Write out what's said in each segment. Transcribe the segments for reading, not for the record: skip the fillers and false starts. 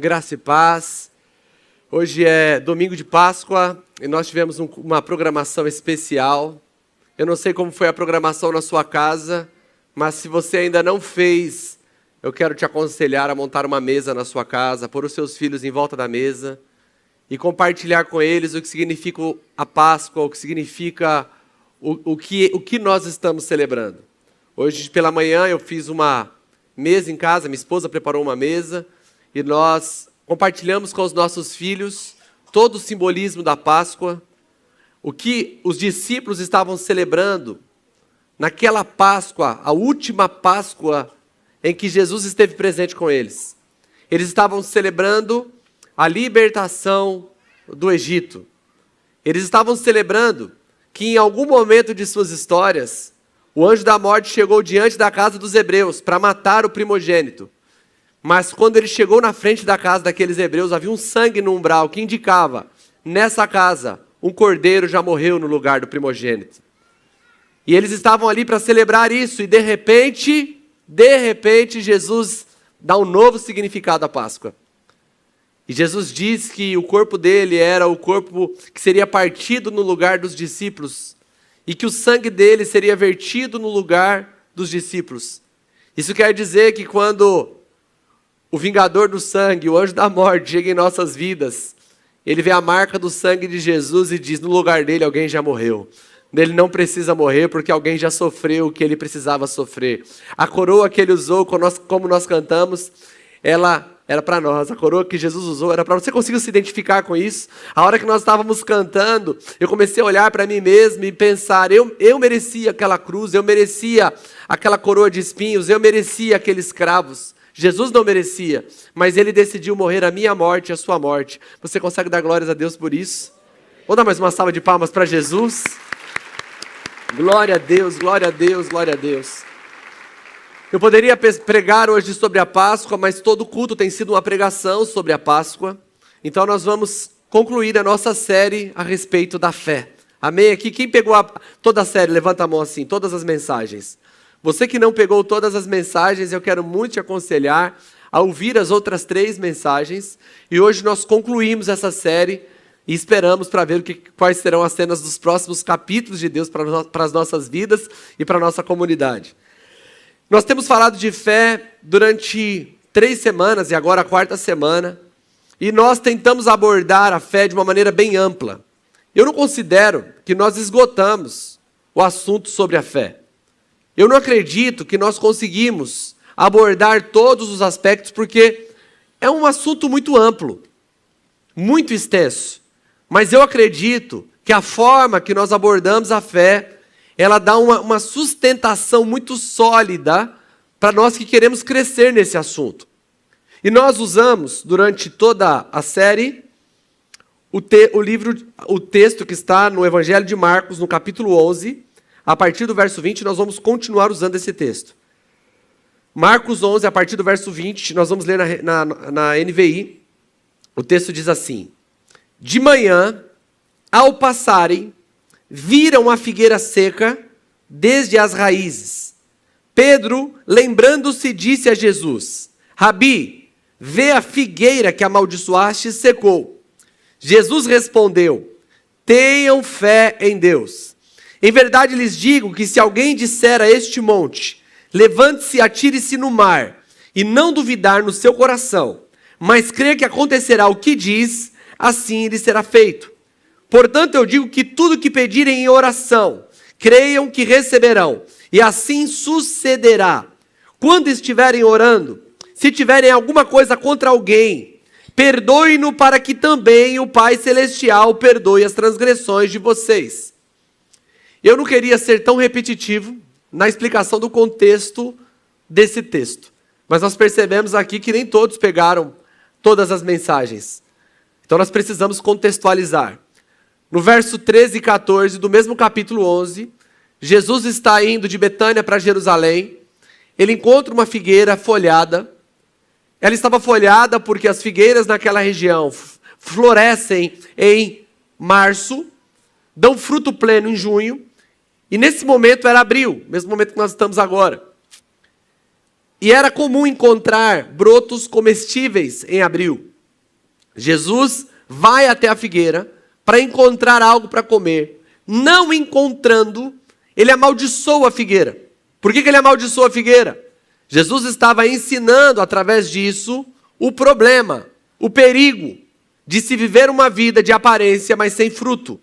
Graça e paz. Hoje é domingo de Páscoa e nós tivemos uma programação especial. Eu não sei como foi a programação na sua casa, mas se você ainda não fez, eu quero te aconselhar a montar uma mesa na sua casa, pôr os seus filhos em volta da mesa e compartilhar com eles o que significa a Páscoa, o que significa o que nós estamos celebrando. Hoje pela manhã eu fiz uma mesa em casa, minha esposa preparou uma mesa e nós compartilhamos com os nossos filhos todo o simbolismo da Páscoa, o que os discípulos estavam celebrando naquela Páscoa, a última Páscoa em que Jesus esteve presente com eles. Eles estavam celebrando a libertação do Egito. Eles estavam celebrando que em algum momento de suas histórias, o anjo da morte chegou diante da casa dos hebreus para matar o primogênito. Mas quando ele chegou na frente da casa daqueles hebreus, havia um sangue no umbral que indicava, nessa casa, um cordeiro já morreu no lugar do primogênito. E eles estavam ali para celebrar isso, e de repente, Jesus dá um novo significado à Páscoa. E Jesus diz que o corpo dele era o corpo que seria partido no lugar dos discípulos, e que o sangue dele seria vertido no lugar dos discípulos. Isso quer dizer que quando o vingador do sangue, o anjo da morte, chega em nossas vidas, ele vê a marca do sangue de Jesus e diz, no lugar dele alguém já morreu. Ele não precisa morrer porque alguém já sofreu o que ele precisava sofrer. A coroa que ele usou, como nós cantamos, ela era para nós. A coroa que Jesus usou era para nós. Você conseguiu se identificar com isso? A hora que nós estávamos cantando, eu comecei a olhar para mim mesmo e pensar, eu merecia aquela cruz, eu merecia aquela coroa de espinhos, eu merecia aqueles cravos. Jesus não merecia, mas ele decidiu morrer a minha morte e a sua morte. Você consegue dar glórias a Deus por isso? Vamos dar mais uma salva de palmas para Jesus? Glória a Deus, glória a Deus, glória a Deus. Eu poderia pregar hoje sobre a Páscoa, mas todo culto tem sido uma pregação sobre a Páscoa. Então nós vamos concluir a nossa série a respeito da fé. Amém? Aqui, quem pegou toda a série, levanta a mão assim, todas as mensagens. Você que não pegou todas as mensagens, eu quero muito te aconselhar a ouvir as outras 3 mensagens. E hoje nós concluímos essa série e esperamos para ver quais serão as cenas dos próximos capítulos de Deus para as nossas vidas e para a nossa comunidade. Nós temos falado de fé durante 3 semanas e agora a 4ª semana. E nós tentamos abordar a fé de uma maneira bem ampla. Eu não considero que nós esgotamos o assunto sobre a fé. Eu não acredito que nós conseguimos abordar todos os aspectos, porque é um assunto muito amplo, muito extenso. Mas eu acredito que a forma que nós abordamos a fé, ela dá uma sustentação muito sólida para nós que queremos crescer nesse assunto. E nós usamos, durante toda a série, o texto que está no Evangelho de Marcos, no capítulo 11, a partir do verso 20, nós vamos continuar usando esse texto. Marcos 11, a partir do verso 20, nós vamos ler na NVI. O texto diz assim: de manhã, ao passarem, viram a figueira seca desde as raízes. Pedro, lembrando-se, disse a Jesus: Rabi, vê a figueira que amaldiçoaste secou. Jesus respondeu: tenham fé em Deus. Em verdade lhes digo que se alguém disser a este monte, levante-se e atire-se no mar, e não duvidar no seu coração, mas crer que acontecerá o que diz, assim lhe será feito. Portanto eu digo que tudo que pedirem em oração, creiam que receberão, e assim sucederá. Quando estiverem orando, se tiverem alguma coisa contra alguém, perdoe-no para que também o Pai Celestial perdoe as transgressões de vocês. Eu não queria ser tão repetitivo na explicação do contexto desse texto. Mas nós percebemos aqui que nem todos pegaram todas as mensagens. Então nós precisamos contextualizar. No verso 13 e 14 do mesmo capítulo 11, Jesus está indo de Betânia para Jerusalém. Ele encontra uma figueira folhada. Ela estava folhada porque as figueiras naquela região florescem em março, dão fruto pleno em junho. E nesse momento era abril, mesmo momento que nós estamos agora. E era comum encontrar brotos comestíveis em abril. Jesus vai até a figueira para encontrar algo para comer. Não encontrando, ele amaldiçoa a figueira. Por que ele amaldiçoa a figueira? Jesus estava ensinando através disso o problema, o perigo de se viver uma vida de aparência, mas sem fruto.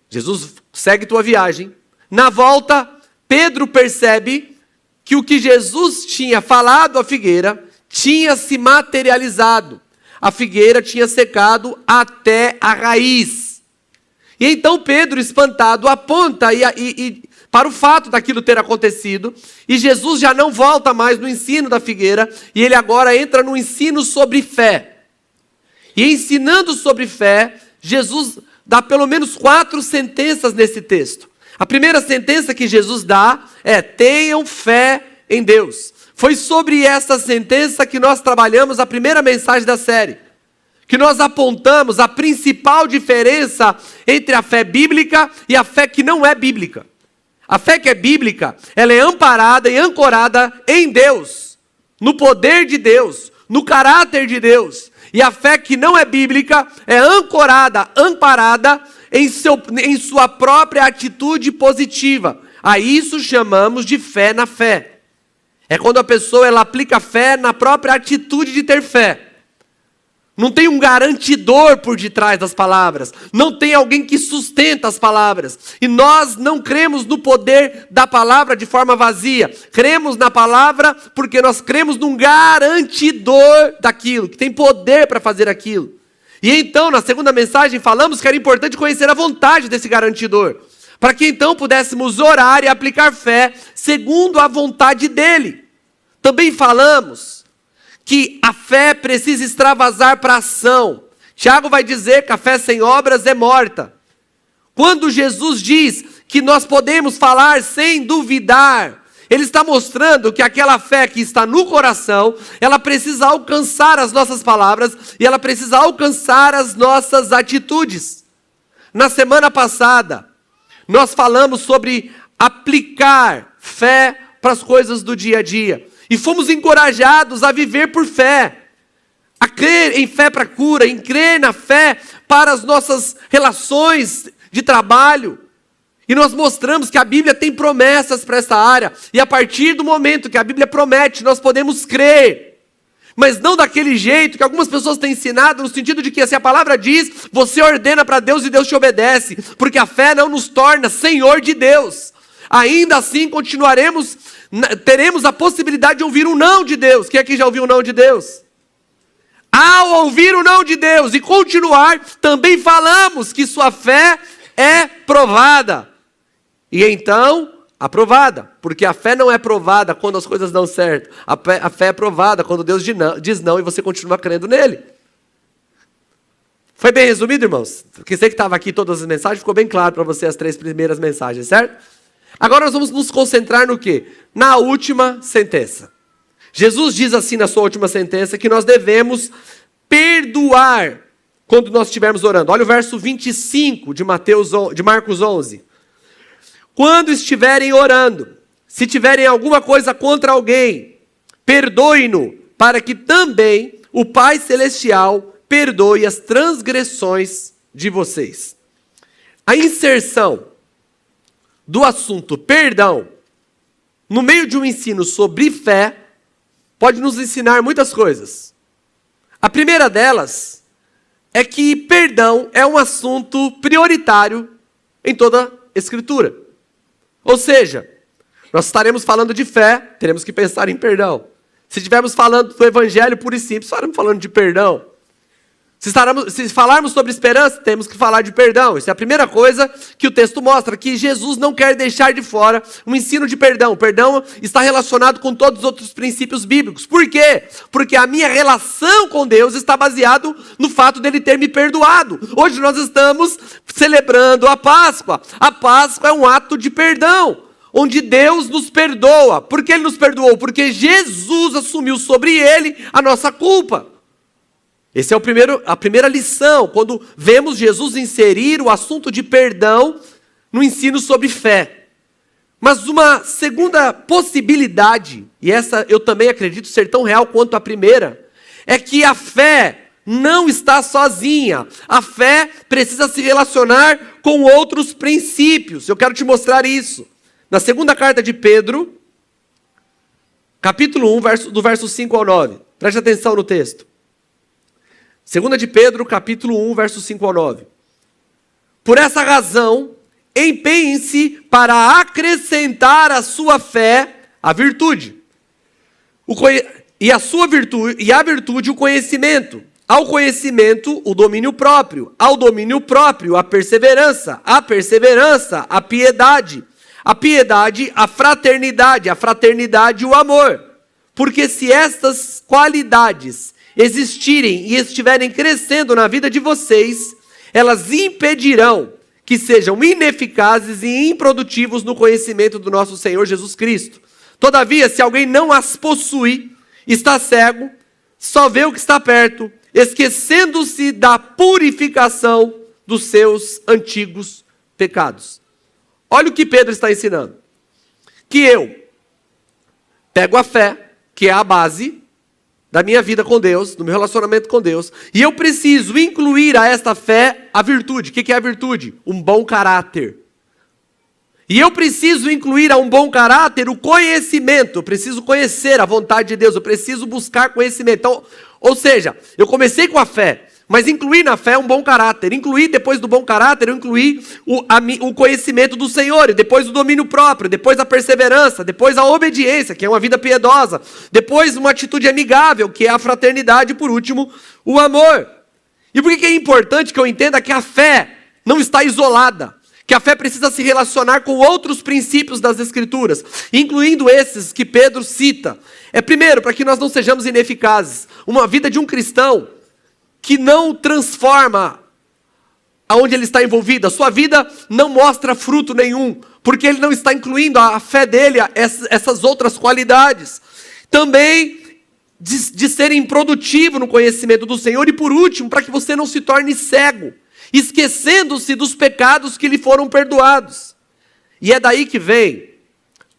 Jesus segue tua viagem. Na volta, Pedro percebe que o que Jesus tinha falado à figueira tinha se materializado. A figueira tinha secado até a raiz. E então Pedro, espantado, aponta para o fato daquilo ter acontecido, e Jesus já não volta mais no ensino da figueira, e ele agora entra no ensino sobre fé. E ensinando sobre fé, Jesus dá pelo menos 4 sentenças nesse texto. A primeira sentença que Jesus dá é: tenham fé em Deus. Foi sobre essa sentença que nós trabalhamos a primeira mensagem da série. Que nós apontamos a principal diferença entre a fé bíblica e a fé que não é bíblica. A fé que é bíblica, ela é amparada e ancorada em Deus, no poder de Deus, no caráter de Deus. E a fé que não é bíblica é ancorada, amparada em sua própria atitude positiva. A isso chamamos de fé na fé. É quando a pessoa ela aplica fé na própria atitude de ter fé. Não tem um garantidor por detrás das palavras. Não tem alguém que sustenta as palavras. E nós não cremos no poder da palavra de forma vazia. Cremos na palavra porque nós cremos num garantidor daquilo, que tem poder para fazer aquilo. E então, na segunda mensagem, falamos que era importante conhecer a vontade desse garantidor. Para que então pudéssemos orar e aplicar fé segundo a vontade dele. Também falamos que a fé precisa extravasar para a ação. Tiago vai dizer que a fé sem obras é morta. Quando Jesus diz que nós podemos falar sem duvidar, ele está mostrando que aquela fé que está no coração, ela precisa alcançar as nossas palavras e ela precisa alcançar as nossas atitudes. Na semana passada, nós falamos sobre aplicar fé para as coisas do dia a dia. E fomos encorajados a viver por fé. A crer em fé para a cura, em crer na fé para as nossas relações de trabalho. E nós mostramos que a Bíblia tem promessas para essa área. E a partir do momento que a Bíblia promete, nós podemos crer. Mas não daquele jeito que algumas pessoas têm ensinado, no sentido de que se a palavra diz, você ordena para Deus e Deus te obedece. Porque a fé não nos torna senhor de Deus. Ainda assim teremos a possibilidade de ouvir um não de Deus. Quem aqui já ouviu um não de Deus? Ao ouvir o não de Deus e continuar, também falamos que sua fé é provada. E então, aprovada. Porque a fé não é provada quando as coisas dão certo. A fé é provada quando Deus diz não e você continua crendo nele. Foi bem resumido, irmãos? Porque você que estava aqui todas as mensagens, ficou bem claro para você as 3 primeiras mensagens, certo? Agora nós vamos nos concentrar no quê? Na última sentença. Jesus diz assim na sua última sentença que nós devemos perdoar quando nós estivermos orando. Olha o verso 25 de Marcos 11. Quando estiverem orando, se tiverem alguma coisa contra alguém, perdoe-no, para que também o Pai Celestial perdoe as transgressões de vocês. A inserção do assunto perdão, no meio de um ensino sobre fé, pode nos ensinar muitas coisas. A primeira delas é que perdão é um assunto prioritário em toda a Escritura. Ou seja, nós estaremos falando de fé, teremos que pensar em perdão. Se estivermos falando do Evangelho puro e simples, estaremos falando de perdão. Se falarmos sobre esperança, temos que falar de perdão. Isso é a primeira coisa que o texto mostra, que Jesus não quer deixar de fora o ensino de perdão. O perdão está relacionado com todos os outros princípios bíblicos. Por quê? Porque a minha relação com Deus está baseado no fato dele ter me perdoado. Hoje nós estamos celebrando a Páscoa. A Páscoa é um ato de perdão, onde Deus nos perdoa. Por que ele nos perdoou? Porque Jesus assumiu sobre ele a nossa culpa. Essa é a primeira lição, quando vemos Jesus inserir o assunto de perdão no ensino sobre fé. Mas uma segunda possibilidade, e essa eu também acredito ser tão real quanto a primeira, é que a fé não está sozinha. A fé precisa se relacionar com outros princípios. Eu quero te mostrar isso. Na segunda carta de Pedro, capítulo 1, do verso 5 ao 9. Preste atenção no texto. Segunda de Pedro, capítulo 1, verso 5 ao 9. Por essa razão, empenhem-se para acrescentar à sua fé a virtude. E a virtude, o conhecimento. Ao conhecimento, o domínio próprio. Ao domínio próprio, a perseverança. A perseverança, a piedade. A piedade, a fraternidade, o amor. Porque se estas qualidades existirem e estiverem crescendo na vida de vocês, elas impedirão que sejam ineficazes e improdutivos no conhecimento do nosso Senhor Jesus Cristo. Todavia, se alguém não as possui, está cego, só vê o que está perto, esquecendo-se da purificação dos seus antigos pecados. Olha o que Pedro está ensinando. Que eu pego a fé, que é a base da minha vida com Deus, do meu relacionamento com Deus, e eu preciso incluir a esta fé a virtude. O que é a virtude? Um bom caráter. E eu preciso incluir a um bom caráter o conhecimento. Eu preciso conhecer a vontade de Deus, eu preciso buscar conhecimento. Então, ou seja, eu comecei com a fé, mas incluir na fé um bom caráter. Incluir depois do bom caráter, eu incluí o conhecimento do Senhor, e depois o domínio próprio, depois a perseverança, depois a obediência, que é uma vida piedosa, depois uma atitude amigável, que é a fraternidade, e por último, o amor. E por que é importante que eu entenda que a fé não está isolada? Que a fé precisa se relacionar com outros princípios das Escrituras, incluindo esses que Pedro cita. Primeiro, para que nós não sejamos ineficazes. Uma vida de um cristão que não transforma aonde ele está envolvido. A sua vida não mostra fruto nenhum, porque ele não está incluindo a fé dele, essas outras qualidades. Também de ser improdutivo no conhecimento do Senhor. E por último, para que você não se torne cego, esquecendo-se dos pecados que lhe foram perdoados. E é daí que vem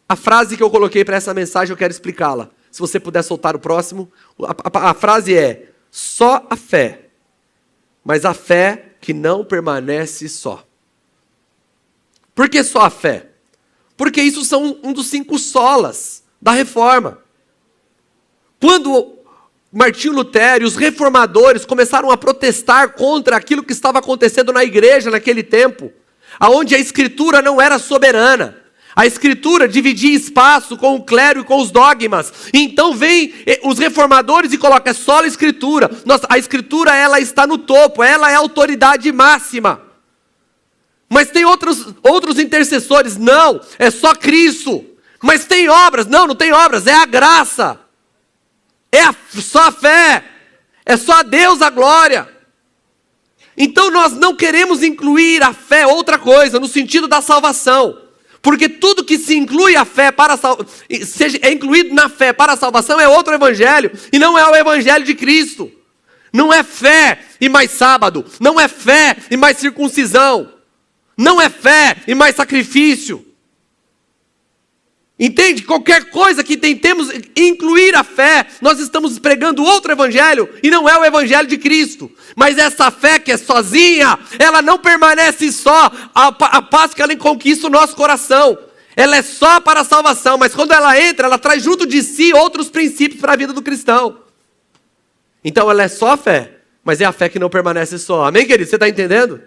a frase que eu coloquei para essa mensagem, eu quero explicá-la. Se você puder soltar o próximo. A frase é: só a fé, mas a fé que não permanece só. Por que só a fé? Porque isso são um dos 5 solas da reforma. Quando Martinho Lutero e os reformadores começaram a protestar contra aquilo que estava acontecendo na igreja naquele tempo, aonde a Escritura não era soberana. A Escritura dividia espaço com o clero e com os dogmas. Então vem os reformadores e colocam: é só a Escritura. Nossa, a Escritura, ela está no topo, ela é a autoridade máxima. Mas tem outros intercessores: não, é só Cristo. Mas tem obras? Não tem obras, é a graça. Só a fé, é só a Deus a glória. Então nós não queremos incluir a fé outra coisa, no sentido da salvação. Porque tudo que se inclui a fé é incluído na fé para a salvação é outro evangelho, e não é o evangelho de Cristo. Não é fé e mais sábado, não é fé e mais circuncisão, não é fé e mais sacrifício. Entende? Qualquer coisa que tentemos incluir a fé, nós estamos pregando outro evangelho, e não é o evangelho de Cristo. Mas essa fé que é sozinha, ela não permanece só. A paz que ela conquista o nosso coração, ela é só para a salvação, mas quando ela entra, ela traz junto de si outros princípios para a vida do cristão. Então ela é só a fé, mas é a fé que não permanece só. Amém, querido? Você está entendendo?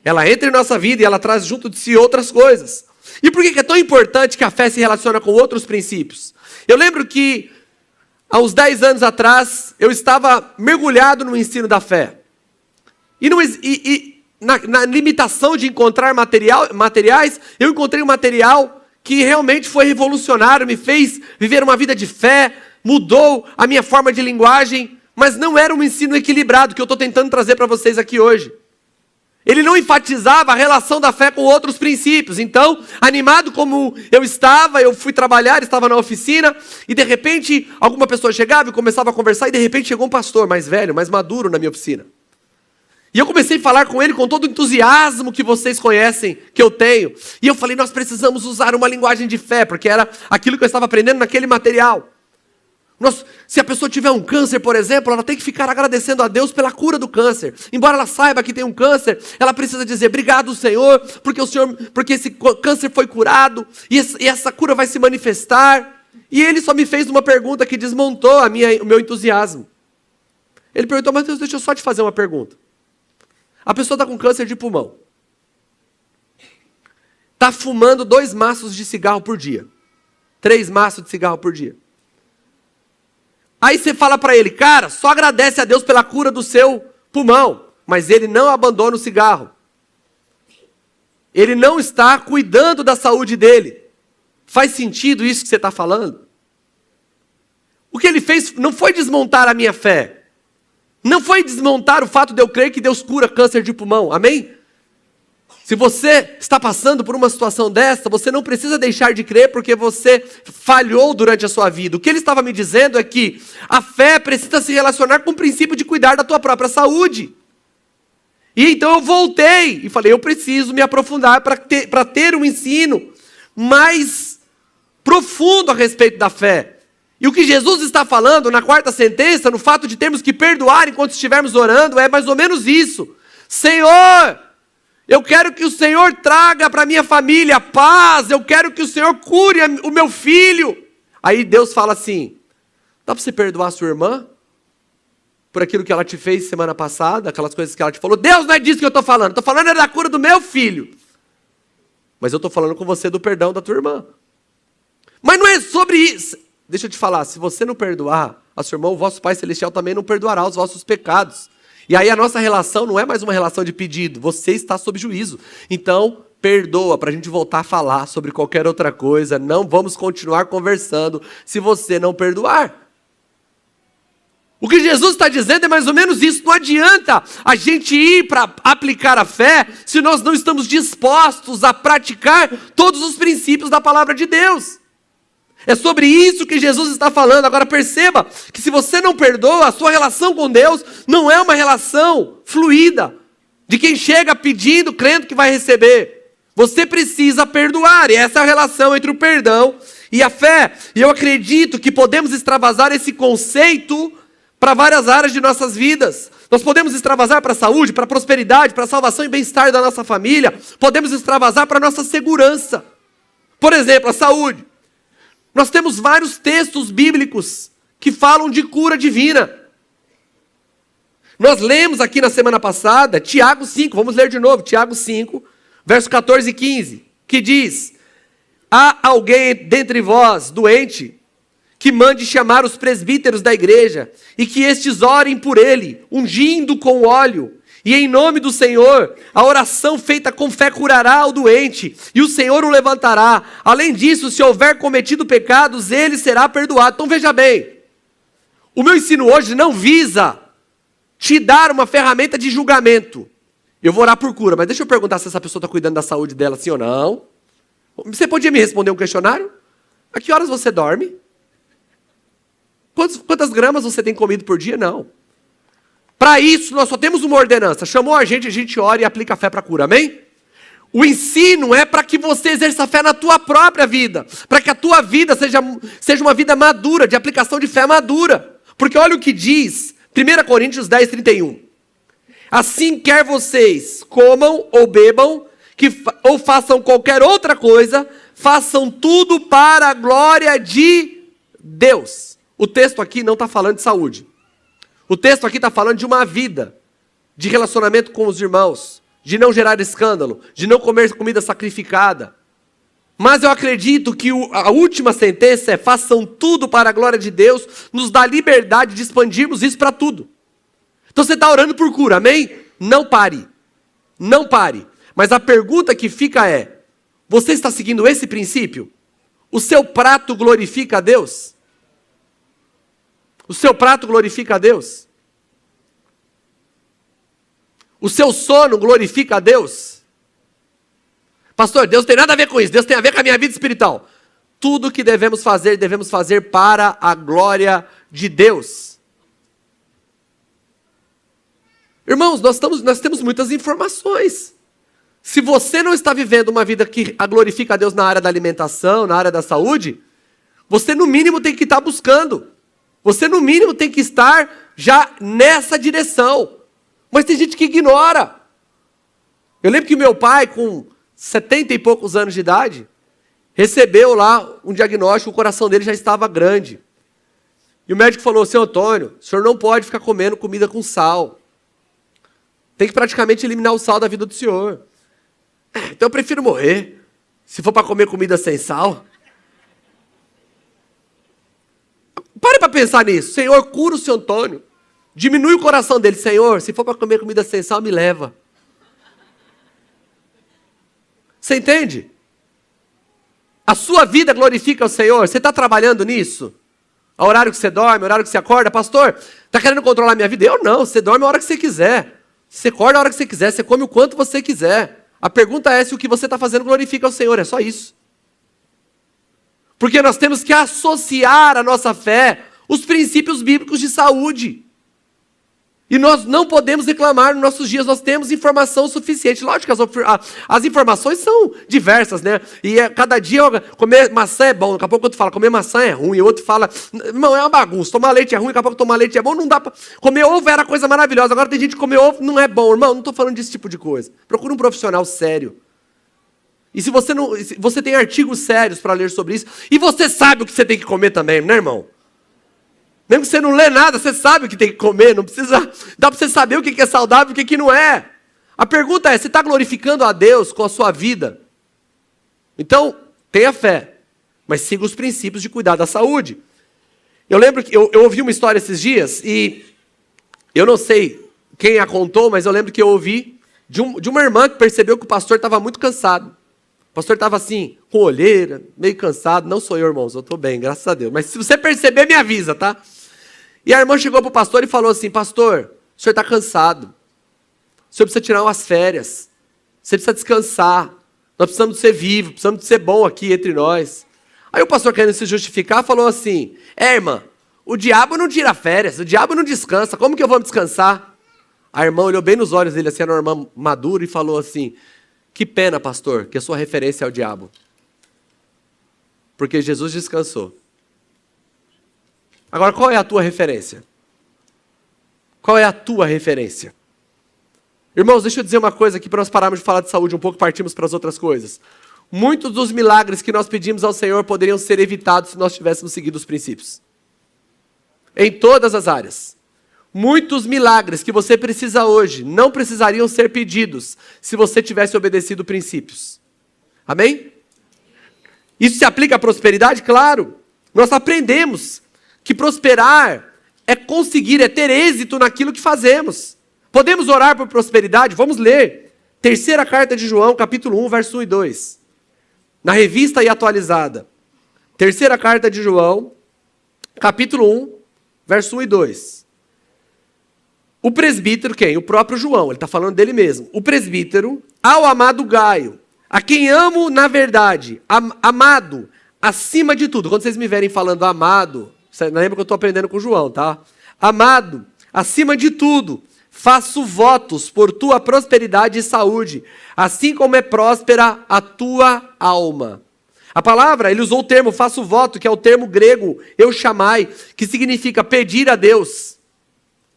Ela entra em nossa vida e ela traz junto de si outras coisas. E por que é tão importante que a fé se relaciona com outros princípios? Eu lembro que, há uns 10 anos atrás, eu estava mergulhado no ensino da fé. Na limitação de encontrar materiais, eu encontrei um material que realmente foi revolucionário, me fez viver uma vida de fé, mudou a minha forma de linguagem, mas não era um ensino equilibrado que eu estou tentando trazer para vocês aqui hoje. Ele não enfatizava a relação da fé com outros princípios. Então, animado como eu fui trabalhar, estava na oficina, e de repente, alguma pessoa chegava e começava a conversar, e de repente chegou um pastor mais velho, mais maduro na minha oficina. E eu comecei a falar com ele com todo o entusiasmo que vocês conhecem, que eu tenho. E eu falei: nós precisamos usar uma linguagem de fé, porque era aquilo que eu estava aprendendo naquele material. Se a pessoa tiver um câncer, por exemplo, ela tem que ficar agradecendo a Deus pela cura do câncer. Embora ela saiba que tem um câncer, ela precisa dizer, obrigado, Senhor, porque esse câncer foi curado, e essa cura vai se manifestar. E ele só me fez uma pergunta que desmontou o meu entusiasmo. Ele perguntou, Mateus, deixa eu só te fazer uma pergunta. A pessoa está com câncer de pulmão. Está fumando 2 maços de cigarro por dia. 3 maços de cigarro por dia. Aí você fala para ele, cara, só agradece a Deus pela cura do seu pulmão. Mas ele não abandona o cigarro. Ele não está cuidando da saúde dele. Faz sentido isso que você está falando? O que ele fez não foi desmontar a minha fé. Não foi desmontar o fato de eu crer que Deus cura câncer de pulmão. Amém? Se você está passando por uma situação dessa, você não precisa deixar de crer porque você falhou durante a sua vida. O que ele estava me dizendo é que a fé precisa se relacionar com o princípio de cuidar da tua própria saúde. E então eu voltei e falei, eu preciso me aprofundar para ter um ensino mais profundo a respeito da fé. E o que Jesus está falando na 4ª sentença, no fato de termos que perdoar enquanto estivermos orando, é mais ou menos isso. Senhor, eu quero que o Senhor traga para minha família paz, eu quero que o Senhor cure o meu filho. Aí Deus fala assim, dá para você perdoar a sua irmã? Por aquilo que ela te fez semana passada, aquelas coisas que ela te falou. Deus, não é disso que eu estou falando, estou falando da cura do meu filho. Mas eu estou falando com você do perdão da tua irmã. Mas não é sobre isso. Deixa eu te falar, se você não perdoar a sua irmã, o vosso Pai Celestial também não perdoará os vossos pecados. E aí a nossa relação não é mais uma relação de pedido, você está sob juízo. Então, perdoa para a gente voltar a falar sobre qualquer outra coisa. Não vamos continuar conversando se você não perdoar. O que Jesus está dizendo é mais ou menos isso. Não adianta a gente ir para aplicar a fé se nós não estamos dispostos a praticar todos os princípios da palavra de Deus. É sobre isso que Jesus está falando. Agora perceba que se você não perdoa, a sua relação com Deus não é uma relação fluida, de quem chega pedindo, crendo que vai receber. Você precisa perdoar, e essa é a relação entre o perdão e a fé. E eu acredito que podemos extravasar esse conceito para várias áreas de nossas vidas. Nós podemos extravasar para a saúde, para a prosperidade, para a salvação e bem-estar da nossa família. Podemos extravasar para a nossa segurança. Por exemplo, a saúde. Nós temos vários textos bíblicos que falam de cura divina. Nós lemos aqui na semana passada, Tiago 5, vamos ler de novo, Tiago 5, verso 14 e 15, que diz, há alguém dentre vós doente, que mande chamar os presbíteros da igreja, e que estes orem por ele, ungindo com óleo, e em nome do Senhor, a oração feita com fé curará o doente, e o Senhor o levantará. Além disso, se houver cometido pecados, ele será perdoado. Então veja bem, o meu ensino hoje não visa te dar uma ferramenta de julgamento. Eu vou orar por cura, mas deixa eu perguntar se essa pessoa está cuidando da saúde dela, sim ou não. Você podia me responder um questionário? A que horas você dorme? Quantas gramas você tem comido por dia? Não. Para isso, nós só temos uma ordenança. Chamou a gente ora e aplica a fé para a cura, amém? O ensino é para que você exerça a fé na tua própria vida. Para que a tua vida seja uma vida madura, de aplicação de fé madura. Porque olha o que diz 1 Coríntios 10, 31. Assim quer vocês comam ou bebam, ou façam qualquer outra coisa, façam tudo para a glória de Deus. O texto aqui não está falando de saúde. O texto aqui está falando de uma vida, de relacionamento com os irmãos, de não gerar escândalo, de não comer comida sacrificada. Mas eu acredito que a última sentença é façam tudo para a glória de Deus, nos dá liberdade de expandirmos isso para tudo. Então você está orando por cura, amém? Não pare. Não pare. Mas a pergunta que fica é, você está seguindo esse princípio? O seu prato glorifica a Deus? O seu prato glorifica a Deus? O seu sono glorifica a Deus? Pastor, Deus tem nada a ver com isso. Deus tem a ver com a minha vida espiritual. Tudo que devemos fazer para a glória de Deus. Irmãos, nós temos muitas informações. Se você não está vivendo uma vida que glorifica a Deus na área da alimentação, na área da saúde, você no mínimo tem que estar buscando. Você, no mínimo, tem que estar já nessa direção. Mas tem gente que ignora. Eu lembro que meu pai, com 70 e poucos anos de idade, recebeu lá um diagnóstico, o coração dele já estava grande. E o médico falou: seu Antônio, o senhor não pode ficar comendo comida com sal. Tem que praticamente eliminar o sal da vida do senhor. Então eu prefiro morrer, se for para comer comida sem sal. Pare para pensar nisso. Senhor, cura o seu Antônio. Diminui o coração dele. Senhor, se for para comer comida sem sal, me leva. Você entende? A sua vida glorifica o Senhor. Você está trabalhando nisso? Ao horário que você dorme, ao horário que você acorda. Pastor, está querendo controlar a minha vida? Eu não. Você dorme a hora que você quiser. Você acorda a hora que você quiser. Você come o quanto você quiser. A pergunta é se o que você está fazendo glorifica o Senhor. É só isso. Porque nós temos que associar à nossa fé os princípios bíblicos de saúde. E nós não podemos reclamar nos nossos dias, nós temos informação suficiente. Lógico que as informações são diversas, né? E cada dia, comer maçã é bom, daqui a pouco outro fala, comer maçã é ruim, o outro fala, irmão, é uma bagunça, tomar leite é ruim, daqui a pouco tomar leite é bom, não dá pra... Comer ovo era coisa maravilhosa, agora tem gente que comer ovo não é bom, irmão, não estou falando desse tipo de coisa. Procura um profissional sério. E se você tem artigos sérios para ler sobre isso, e você sabe o que você tem que comer também, né, irmão? Mesmo que você não lê nada, você sabe o que tem que comer, não precisa... Dá para você saber o que é saudável e o que não é. A pergunta é, você está glorificando a Deus com a sua vida? Então, tenha fé, mas siga os princípios de cuidar da saúde. Eu lembro que eu ouvi uma história esses dias, e eu não sei quem a contou, mas eu lembro que eu ouvi de uma irmã que percebeu que o pastor estava muito cansado. O pastor estava assim, com olheira, meio cansado. Não sou eu, irmãos, eu estou bem, graças a Deus. Mas se você perceber, me avisa, tá? E a irmã chegou para o pastor e falou assim: pastor, o senhor está cansado. O senhor precisa tirar umas férias. Você precisa descansar. Nós precisamos de ser vivo, precisamos de ser bom aqui entre nós. Aí o pastor, querendo se justificar, falou assim: irmã, o diabo não tira férias, o diabo não descansa, como que eu vou descansar? A irmã olhou bem nos olhos dele, assim, era uma irmã madura, e falou assim: que pena, pastor, que a sua referência é o diabo. Porque Jesus descansou. Agora, qual é a tua referência? Qual é a tua referência? Irmãos, deixa eu dizer uma coisa aqui para nós pararmos de falar de saúde um pouco e partirmos para as outras coisas. Muitos dos milagres que nós pedimos ao Senhor poderiam ser evitados se nós tivéssemos seguido os princípios. Em todas as áreas. Muitos milagres que você precisa hoje não precisariam ser pedidos se você tivesse obedecido princípios. Amém? Isso se aplica à prosperidade? Claro. Nós aprendemos que prosperar é conseguir, é ter êxito naquilo que fazemos. Podemos orar por prosperidade? Vamos ler. Terceira carta de João, capítulo 1, verso 1 e 2. Na revista e atualizada. Terceira carta de João, capítulo 1, verso 1 e 2. O presbítero, quem? O próprio João, ele está falando dele mesmo. O presbítero, ao amado Gaio, a quem amo na verdade, amado, acima de tudo. Quando vocês me verem falando amado, lembra que eu estou aprendendo com o João, tá? Amado, acima de tudo, faço votos por tua prosperidade e saúde, assim como é próspera a tua alma. A palavra, ele usou o termo faço voto, que é o termo grego, eu chamai, que significa pedir a Deus,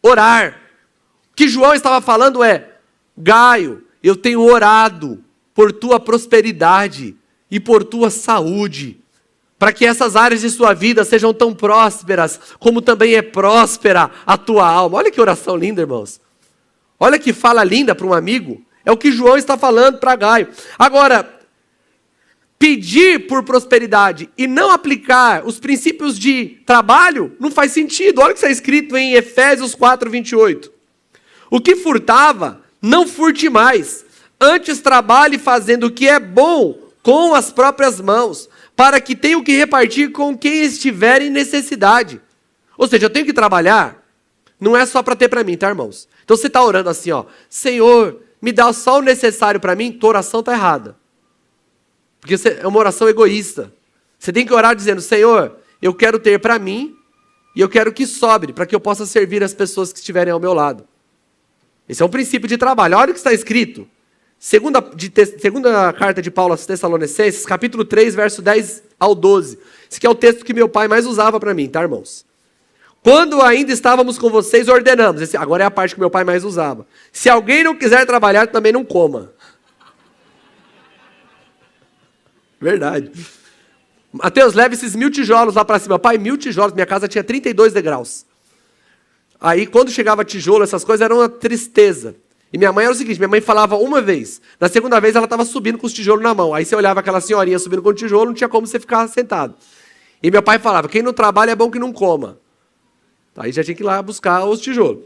orar. O que João estava falando é: Gaio, eu tenho orado por tua prosperidade e por tua saúde, para que essas áreas de sua vida sejam tão prósperas, como também é próspera a tua alma. Olha que oração linda, irmãos. Olha que fala linda para um amigo. É o que João está falando para Gaio. Agora, pedir por prosperidade e não aplicar os princípios de trabalho, não faz sentido. Olha o que está escrito em Efésios 4, 28. O que furtava, não furte mais. Antes trabalhe fazendo o que é bom com as próprias mãos, para que tenha o que repartir com quem estiver em necessidade. Ou seja, eu tenho que trabalhar, não é só para ter para mim, tá, irmãos? Então você está orando assim, ó: Senhor, me dá só o necessário para mim. Tua oração está errada. Porque é uma oração egoísta. Você tem que orar dizendo: Senhor, eu quero ter para mim e eu quero que sobre, para que eu possa servir as pessoas que estiverem ao meu lado. Esse é um princípio de trabalho. Olha o que está escrito. Segunda carta de Paulo aos Tessalonicenses, capítulo 3, verso 10 ao 12. Esse aqui é o texto que meu pai mais usava para mim, tá, irmãos? Quando ainda estávamos com vocês, ordenamos. Agora é a parte que meu pai mais usava. Se alguém não quiser trabalhar, também não coma. Verdade. Mateus, leva esses 1000 tijolos lá para cima. Pai, 1000 tijolos. Minha casa tinha 32 degraus. Aí, quando chegava tijolo, essas coisas eram uma tristeza. E minha mãe era o seguinte, minha mãe falava uma vez. Na segunda vez, ela estava subindo com os tijolos na mão. Aí você olhava aquela senhorinha subindo com o tijolo, não tinha como você ficar sentado. E meu pai falava, quem não trabalha é bom que não coma. Aí já tinha que ir lá buscar os tijolos.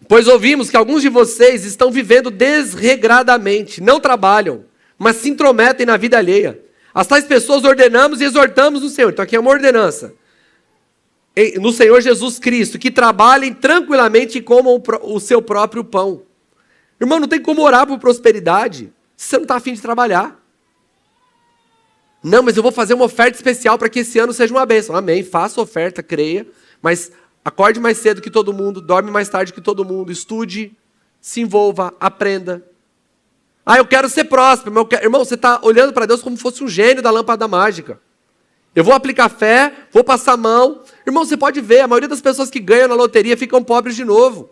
Pois ouvimos que alguns de vocês estão vivendo desregradamente, não trabalham, mas se intrometem na vida alheia. As tais pessoas ordenamos e exortamos no Senhor. Então aqui é uma ordenança. No Senhor Jesus Cristo, que trabalhem tranquilamente e comam o seu próprio pão. Irmão, não tem como orar por prosperidade se você não está afim de trabalhar. Não, mas eu vou fazer uma oferta especial para que esse ano seja uma bênção. Amém, faça oferta, creia, mas acorde mais cedo que todo mundo, dorme mais tarde que todo mundo, estude, se envolva, aprenda. Ah, eu quero ser próspero. Irmão, você está olhando para Deus como se fosse um gênio da lâmpada mágica. Eu vou aplicar fé, vou passar a mão. Irmão, você pode ver, a maioria das pessoas que ganham na loteria ficam pobres de novo.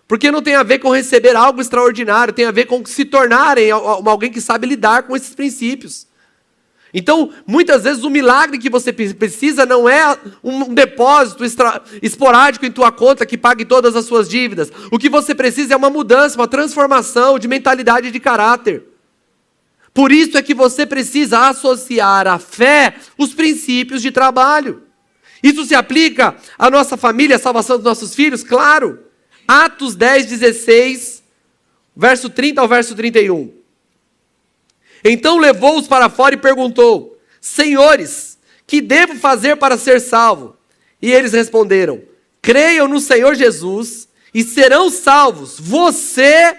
Porque não tem a ver com receber algo extraordinário, tem a ver com se tornarem alguém que sabe lidar com esses princípios. Então, muitas vezes o milagre que você precisa não é um depósito esporádico em tua conta que pague todas as suas dívidas. O que você precisa é uma mudança, uma transformação de mentalidade e de caráter. Por isso é que você precisa associar à fé os princípios de trabalho. Isso se aplica à nossa família, à salvação dos nossos filhos? Claro. Atos 10, 16, verso 30 ao verso 31. Então levou-os para fora e perguntou, senhores, que devo fazer para ser salvo? E eles responderam, creiam no Senhor Jesus e serão salvos, você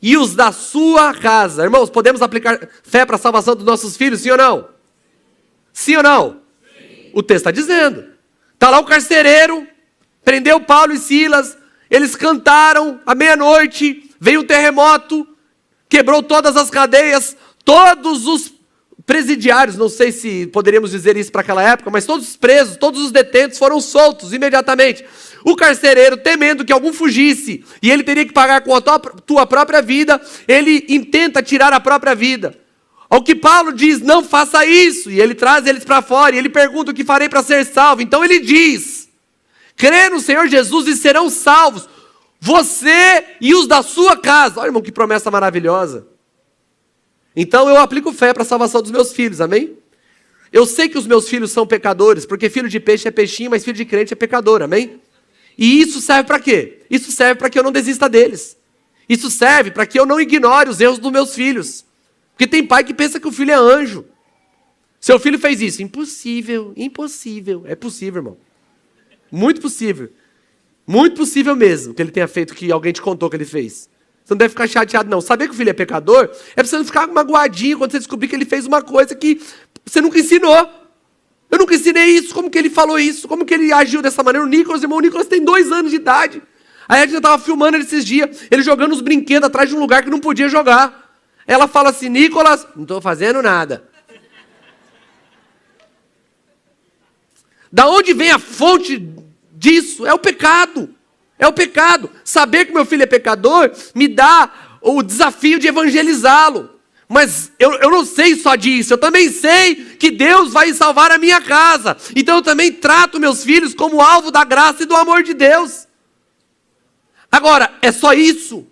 e os da sua casa. Irmãos, podemos aplicar fé para a salvação dos nossos filhos, sim ou não? Sim ou não? Sim. O texto está dizendo. Está lá o carcereiro, prendeu Paulo e Silas, eles cantaram à meia-noite, veio um terremoto, quebrou todas as cadeias, todos os presidiários, não sei se poderíamos dizer isso para aquela época, mas todos os presos, todos os detentos foram soltos imediatamente. O carcereiro, temendo que algum fugisse, e ele teria que pagar com a tua própria vida, ele intenta tirar a própria vida. Ao que Paulo diz, não faça isso, e ele traz eles para fora, e ele pergunta o que farei para ser salvo. Então ele diz, crê no Senhor Jesus e serão salvos, você e os da sua casa. Olha, irmão, que promessa maravilhosa. Então eu aplico fé para a salvação dos meus filhos, amém? Eu sei que os meus filhos são pecadores, porque filho de peixe é peixinho, mas filho de crente é pecador, amém? E isso serve para quê? Isso serve para que eu não desista deles. Isso serve para que eu não ignore os erros dos meus filhos. Porque tem pai que pensa que o filho é anjo. Seu filho fez isso. Impossível, impossível. É possível, irmão. Muito possível. Muito possível mesmo que ele tenha feito o que alguém te contou que ele fez. Você não deve ficar chateado, não. Saber que o filho é pecador é para você não ficar magoadinho quando você descobrir que ele fez uma coisa que você nunca ensinou. Eu nunca ensinei isso, como que ele falou isso, como que ele agiu dessa maneira. O Nicolas, irmão, o Nicolas tem 2 anos de idade. Aí a gente estava filmando ele esses dias, ele jogando os brinquedos atrás de um lugar que não podia jogar. Ela fala assim, Nicolas, não estou fazendo nada. Da onde vem a fonte disso? É o pecado. É o pecado. Saber que meu filho é pecador me dá o desafio de evangelizá-lo. Mas eu não sei só disso, eu também sei que Deus vai salvar a minha casa. Então eu também trato meus filhos como alvo da graça e do amor de Deus. Agora, é só isso?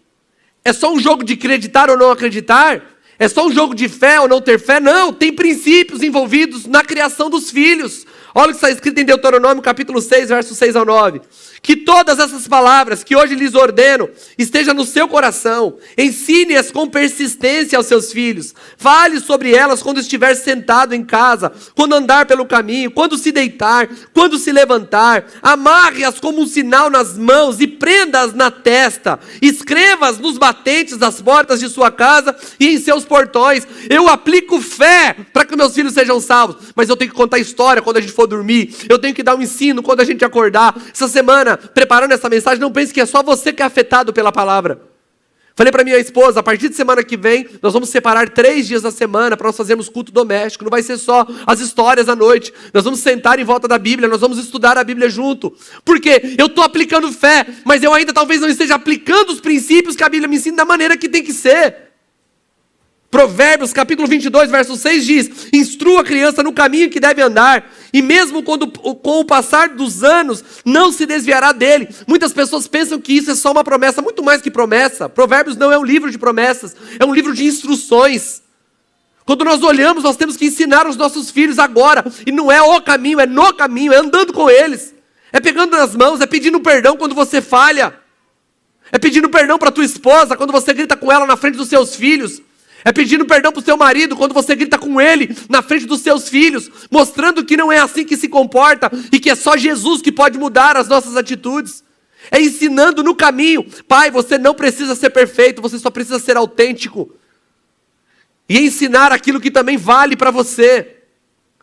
É só um jogo de acreditar ou não acreditar? É só um jogo de fé ou não ter fé? Não, tem princípios envolvidos na criação dos filhos. Olha o que está escrito em Deuteronômio capítulo 6, versos 6 ao 9. Que todas essas palavras que hoje lhes ordeno estejam no seu coração. Ensine-as com persistência aos seus filhos. Fale sobre elas quando estiver sentado em casa, quando andar pelo caminho, quando se deitar, quando se levantar. Amarre-as como um sinal nas mãos e prenda-as na testa. Escreva-as nos batentes das portas de sua casa e em seus portões. Eu aplico fé para que meus filhos sejam salvos. Mas eu tenho que contar história quando a gente for dormir. Eu tenho que dar um ensino quando a gente acordar. Essa semana, preparando essa mensagem, não pense que é só você que é afetado pela palavra. Falei para minha esposa, a partir de semana que vem, nós vamos separar 3 dias da semana para nós fazermos culto doméstico. Não vai ser só as histórias à noite. Nós vamos sentar em volta da Bíblia, nós vamos estudar a Bíblia junto. Porque eu estou aplicando fé, mas eu ainda talvez não esteja aplicando os princípios que a Bíblia me ensina da maneira que tem que ser. Provérbios, capítulo 22, verso 6 diz: instrua a criança no caminho que deve andar, e mesmo com o passar dos anos, não se desviará dele. Muitas pessoas pensam que isso é só uma promessa, muito mais que promessa. Provérbios não é um livro de promessas, é um livro de instruções. Quando nós olhamos, nós temos que ensinar os nossos filhos agora, e não é o caminho, é no caminho, é andando com eles, é pegando nas mãos, é pedindo perdão quando você falha, é pedindo perdão para tua esposa quando você grita com ela na frente dos seus filhos, é pedindo perdão para o seu marido quando você grita com ele na frente dos seus filhos, mostrando que não é assim que se comporta e que é só Jesus que pode mudar as nossas atitudes. É ensinando no caminho. Pai, você não precisa ser perfeito, você só precisa ser autêntico. E ensinar aquilo que também vale para você.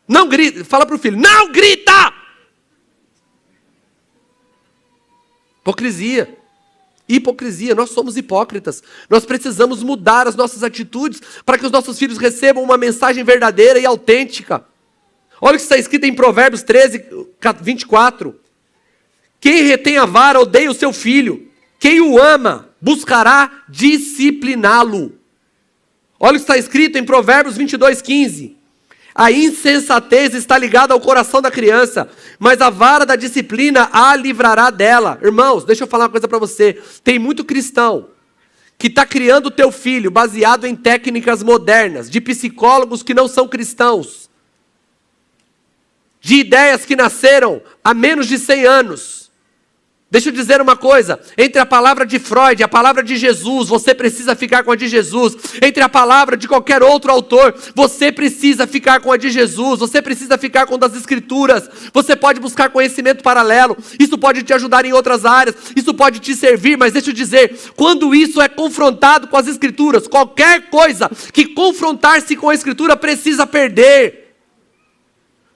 Não grita, fala para o filho, não grita! Hipocrisia, nós somos hipócritas. Nós precisamos mudar as nossas atitudes para que os nossos filhos recebam uma mensagem verdadeira e autêntica. Olha o que está escrito em Provérbios 13, 24. Quem retém a vara odeia o seu filho. Quem o ama buscará discipliná-lo. Olha o que está escrito em Provérbios 22, 15. A insensatez está ligada ao coração da criança, mas a vara da disciplina a livrará dela. Irmãos, deixa eu falar uma coisa para você. Tem muito cristão que está criando o teu filho baseado em técnicas modernas, de psicólogos que não são cristãos, de ideias que nasceram há menos de 100 anos. Deixa eu dizer uma coisa, entre a palavra de Freud e a palavra de Jesus, você precisa ficar com a de Jesus. Entre a palavra de qualquer outro autor, você precisa ficar com a de Jesus, você precisa ficar com das Escrituras. Você pode buscar conhecimento paralelo, isso pode te ajudar em outras áreas, isso pode te servir, mas deixa eu dizer, quando isso é confrontado com as Escrituras, qualquer coisa que confrontar-se com a Escritura precisa perder.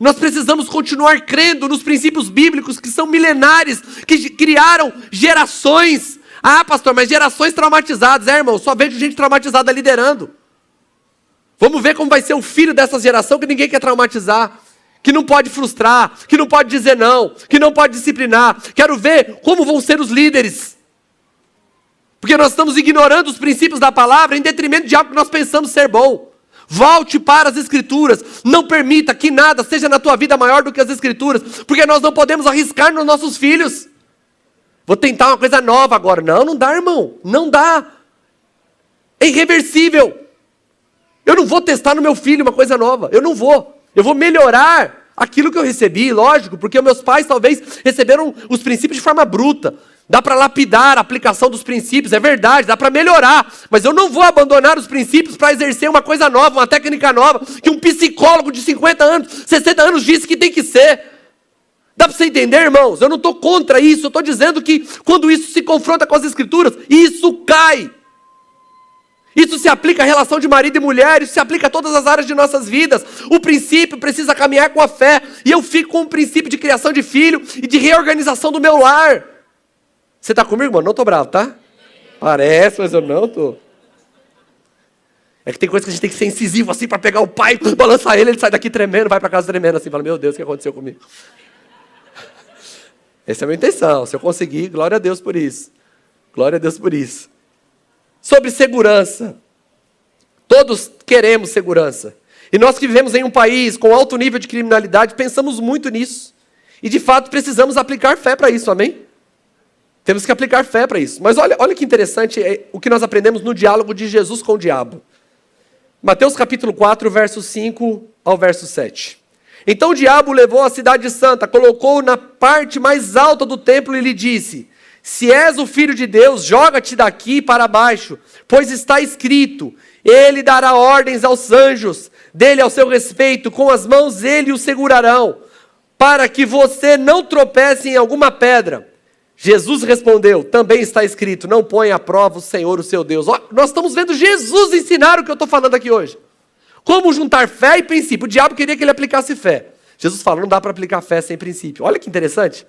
Nós precisamos continuar crendo nos princípios bíblicos que são milenares, que criaram gerações. Ah, pastor, mas gerações traumatizadas. Irmão, só vejo gente traumatizada liderando. Vamos ver como vai ser o filho dessa geração que ninguém quer traumatizar, que não pode frustrar, que não pode dizer não, que não pode disciplinar. Quero ver como vão ser os líderes. Porque nós estamos ignorando os princípios da palavra em detrimento de algo que nós pensamos ser bom. Volte para as Escrituras, não permita que nada seja na tua vida maior do que as Escrituras, porque nós não podemos arriscar nos nossos filhos. Vou tentar uma coisa nova agora. Não dá, irmão, não dá. É irreversível. Eu não vou testar no meu filho uma coisa nova, eu vou melhorar aquilo que eu recebi, lógico, porque meus pais talvez receberam os princípios de forma bruta. Dá para lapidar a aplicação dos princípios, é verdade, dá para melhorar. Mas eu não vou abandonar os princípios para exercer uma coisa nova, uma técnica nova, que um psicólogo de 50 anos, 60 anos disse que tem que ser. Dá para você entender, irmãos? Eu não estou contra isso, eu estou dizendo que quando isso se confronta com as Escrituras, isso cai. Isso se aplica à relação de marido e mulher, isso se aplica a todas as áreas de nossas vidas. O princípio precisa caminhar com a fé, e eu fico com o princípio de criação de filho e de reorganização do meu lar. Você está comigo, mano? Não estou bravo, tá? Parece, mas eu não estou. É que tem coisa que a gente tem que ser incisivo assim para pegar o pai, balançar ele sai daqui tremendo, vai para casa tremendo assim, fala, meu Deus, o que aconteceu comigo? Essa é a minha intenção. Se eu conseguir, glória a Deus por isso. Glória a Deus por isso. Sobre segurança. Todos queremos segurança. E nós que vivemos em um país com alto nível de criminalidade, pensamos muito nisso. E de fato precisamos aplicar fé para isso, amém? Temos que aplicar fé para isso. Mas olha que interessante o que nós aprendemos no diálogo de Jesus com o diabo. Mateus capítulo 4, verso 5 ao verso 7. Então o diabo levou a cidade santa, colocou-o na parte mais alta do templo e lhe disse: se és o filho de Deus, joga-te daqui para baixo, pois está escrito, ele dará ordens aos anjos, dele ao seu respeito, com as mãos ele o segurarão, para que você não tropece em alguma pedra. Jesus respondeu, também está escrito, não ponha à prova o Senhor, o seu Deus. Nós estamos vendo Jesus ensinar o que eu estou falando aqui hoje. Como juntar fé e princípio. O diabo queria que ele aplicasse fé. Jesus fala, não dá para aplicar fé sem princípio. Olha que interessante.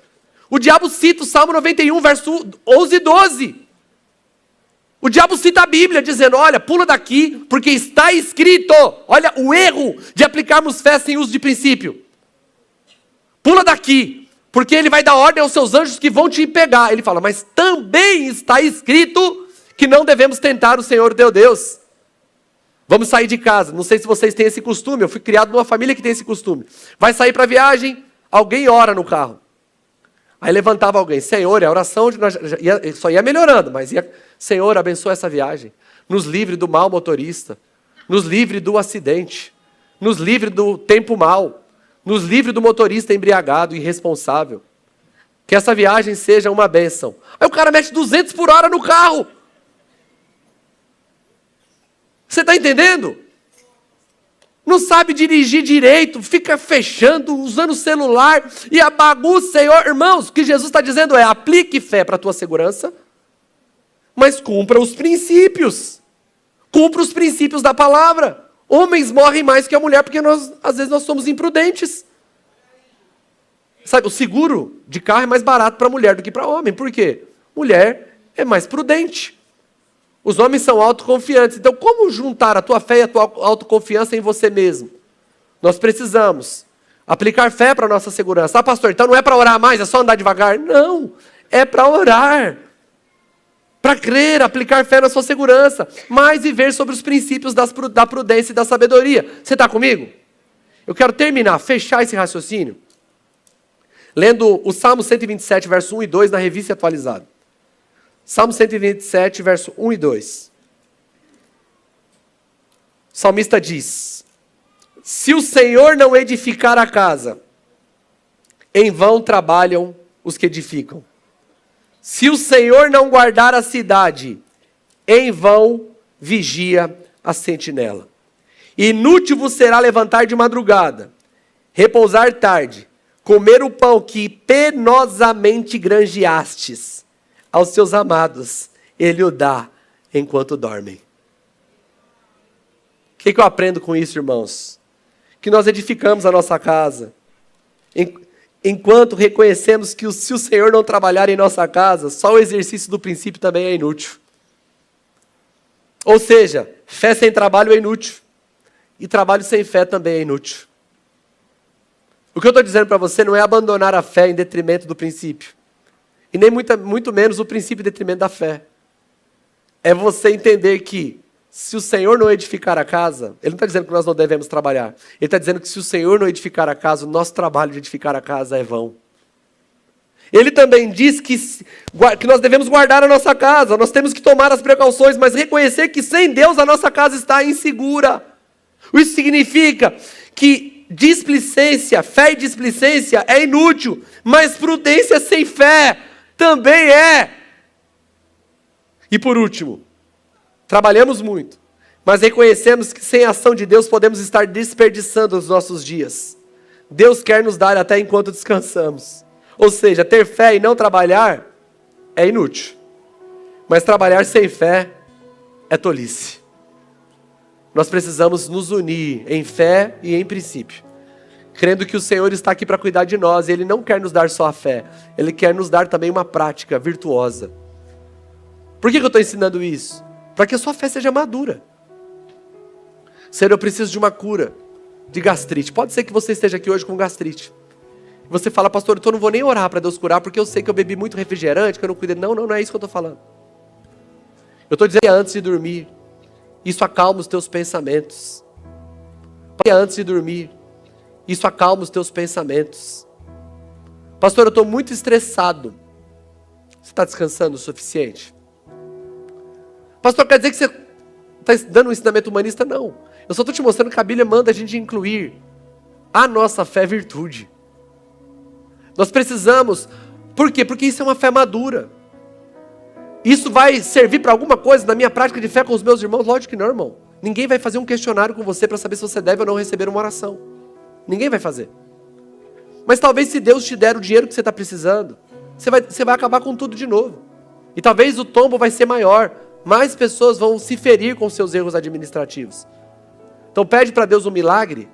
O diabo cita o Salmo 91, verso 11 e 12. O diabo cita a Bíblia, dizendo, olha, pula daqui, porque está escrito. Olha o erro de aplicarmos fé sem uso de princípio. Pula daqui, porque ele vai dar ordem aos seus anjos que vão te pegar. Ele fala, mas também está escrito que não devemos tentar o Senhor teu Deus. Vamos sair de casa. Não sei se vocês têm esse costume, eu fui criado numa família que tem esse costume. Vai sair para viagem, alguém ora no carro. Aí levantava alguém, Senhor, a oração só ia melhorando, mas Senhor, abençoa essa viagem. Nos livre do mau motorista, nos livre do acidente, nos livre do tempo mau, nos livre do motorista embriagado, irresponsável. Que essa viagem seja uma bênção. Aí o cara mete 200 por hora no carro. Você está entendendo? Não sabe dirigir direito, fica fechando, usando o celular e a bagunça, Senhor. Irmãos, o que Jesus está dizendo é, aplique fé para a tua segurança, mas cumpra os princípios. Cumpra os princípios da palavra. Homens morrem mais que a mulher, porque às vezes nós somos imprudentes. Sabe, o seguro de carro é mais barato para mulher do que para homem. Por quê? Mulher é mais prudente. Os homens são autoconfiantes. Então, como juntar a tua fé e a tua autoconfiança em você mesmo? Nós precisamos aplicar fé para a nossa segurança. Ah, pastor, então não é para orar mais, é só andar devagar? Não, é para orar. Para crer, aplicar fé na sua segurança. Mas viver sobre os princípios da prudência e da sabedoria. Você está comigo? Eu quero terminar, fechar esse raciocínio, lendo o Salmo 127, verso 1 e 2, na Revista Atualizada. Salmo 127, verso 1 e 2. O salmista diz, se o Senhor não edificar a casa, em vão trabalham os que edificam. Se o Senhor não guardar a cidade, em vão vigia a sentinela. Inútil vos será levantar de madrugada, repousar tarde, comer o pão que penosamente granjeastes. Aos seus amados, ele o dá enquanto dormem. O que eu aprendo com isso, irmãos? Que nós edificamos a nossa casa. Enquanto reconhecemos que se o Senhor não trabalhar em nossa casa, só o exercício do princípio também é inútil. Ou seja, fé sem trabalho é inútil. E trabalho sem fé também é inútil. O que eu estou dizendo para você não é abandonar a fé em detrimento do princípio. E nem muito menos o princípio em detrimento da fé. É você entender que, se o Senhor não edificar a casa, Ele não está dizendo que nós não devemos trabalhar. Ele está dizendo que se o Senhor não edificar a casa, o nosso trabalho de edificar a casa é vão. Ele também diz que nós devemos guardar a nossa casa, nós temos que tomar as precauções, mas reconhecer que sem Deus a nossa casa está insegura. Isso significa que displicência, fé e displicência é inútil, mas prudência sem fé também é. E por último, trabalhamos muito, mas reconhecemos que sem a ação de Deus podemos estar desperdiçando os nossos dias. Deus quer nos dar até enquanto descansamos. Ou seja, ter fé e não trabalhar é inútil. Mas trabalhar sem fé é tolice. Nós precisamos nos unir em fé e em princípio, crendo que o Senhor está aqui para cuidar de nós. E Ele não quer nos dar só a fé, Ele quer nos dar também uma prática virtuosa. Por que eu estou ensinando isso? Para que a sua fé seja madura. Senhor, eu preciso de uma cura de gastrite. Pode ser que você esteja aqui hoje com gastrite. Você fala, pastor, então eu não vou nem orar para Deus curar, porque eu sei que eu bebi muito refrigerante, que eu não cuidei. Não é isso que eu estou falando. Eu estou dizendo que antes de dormir, isso acalma os teus pensamentos. Antes de dormir, isso acalma os teus pensamentos. Pastor, eu estou muito estressado. Você está descansando o suficiente? Pastor, quer dizer que você está dando um ensinamento humanista? Não. Eu só estou te mostrando que a Bíblia manda a gente incluir a nossa fé virtude. Nós precisamos. Por quê? Porque isso é uma fé madura. Isso vai servir para alguma coisa na minha prática de fé com os meus irmãos? Lógico que não, irmão. Ninguém vai fazer um questionário com você para saber se você deve ou não receber uma oração. Ninguém vai fazer. Mas talvez se Deus te der o dinheiro que você está precisando, você vai acabar com tudo de novo. E talvez o tombo vai ser maior. Mais pessoas vão se ferir com seus erros administrativos. Então pede para Deus um milagre,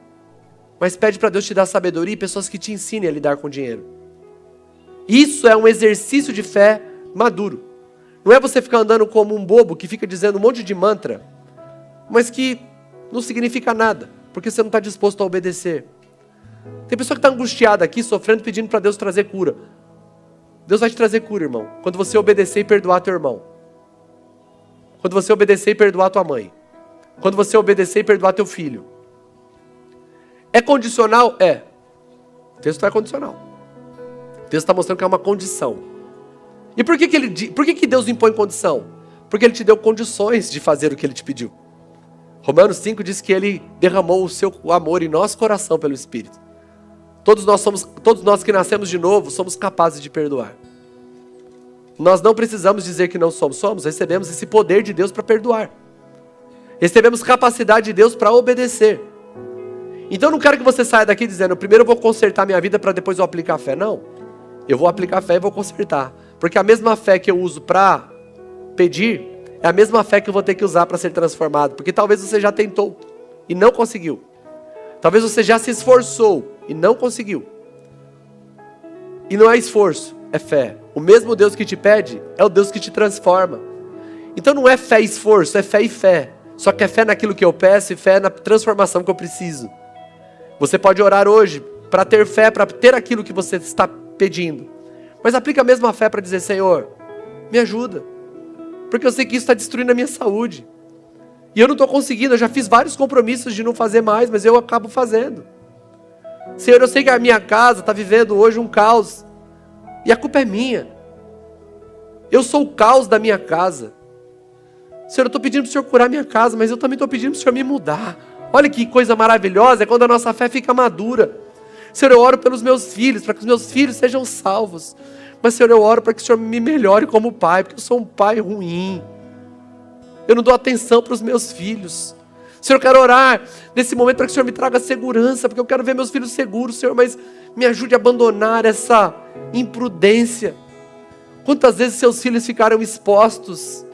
mas pede para Deus te dar sabedoria e pessoas que te ensinem a lidar com dinheiro. Isso é um exercício de fé maduro. Não é você ficar andando como um bobo que fica dizendo um monte de mantra, mas que não significa nada, porque você não está disposto a obedecer. Tem pessoa que está angustiada aqui, sofrendo, pedindo para Deus trazer cura. Deus vai te trazer cura, irmão, quando você obedecer e perdoar teu irmão. Quando você obedecer e perdoar tua mãe. Quando você obedecer e perdoar teu filho. É condicional? É. O texto é condicional. O texto está mostrando que é uma condição. E por que Deus impõe condição? Porque Ele te deu condições de fazer o que Ele te pediu. Romanos 5 diz que Ele derramou o seu amor em nosso coração pelo Espírito. Todos nós que nascemos de novo somos capazes de perdoar. Nós não precisamos dizer que não somos, recebemos esse poder de Deus para perdoar. Recebemos capacidade de Deus para obedecer. Então eu não quero que você saia daqui dizendo, primeiro eu vou consertar minha vida para depois eu aplicar a fé. Não, eu vou aplicar a fé e vou consertar. Porque a mesma fé que eu uso para pedir, é a mesma fé que eu vou ter que usar para ser transformado. Porque talvez você já tentou e não conseguiu. Talvez você já se esforçou e não conseguiu. E não é esforço, é fé. O mesmo Deus que te pede é o Deus que te transforma. Então não é fé e esforço, é fé e fé. Só que é fé naquilo que eu peço e fé na transformação que eu preciso. Você pode orar hoje para ter fé, para ter aquilo que você está pedindo. Mas aplica a mesma fé para dizer, Senhor, me ajuda. Porque eu sei que isso está destruindo a minha saúde. E eu não estou conseguindo, eu já fiz vários compromissos de não fazer mais, mas eu acabo fazendo. Senhor, eu sei que a minha casa está vivendo hoje um caos. E a culpa é minha. Eu sou o caos da minha casa. Senhor, eu estou pedindo para o Senhor curar minha casa, mas eu também estou pedindo para o Senhor me mudar. Olha que coisa maravilhosa, é quando a nossa fé fica madura. Senhor, eu oro pelos meus filhos, para que os meus filhos sejam salvos. Mas, Senhor, eu oro para que o Senhor me melhore como pai, porque eu sou um pai ruim. Eu não dou atenção para os meus filhos. Senhor, eu quero orar nesse momento para que o Senhor me traga segurança, porque eu quero ver meus filhos seguros, Senhor, mas me ajude a abandonar essa imprudência. Quantas vezes seus filhos ficaram expostos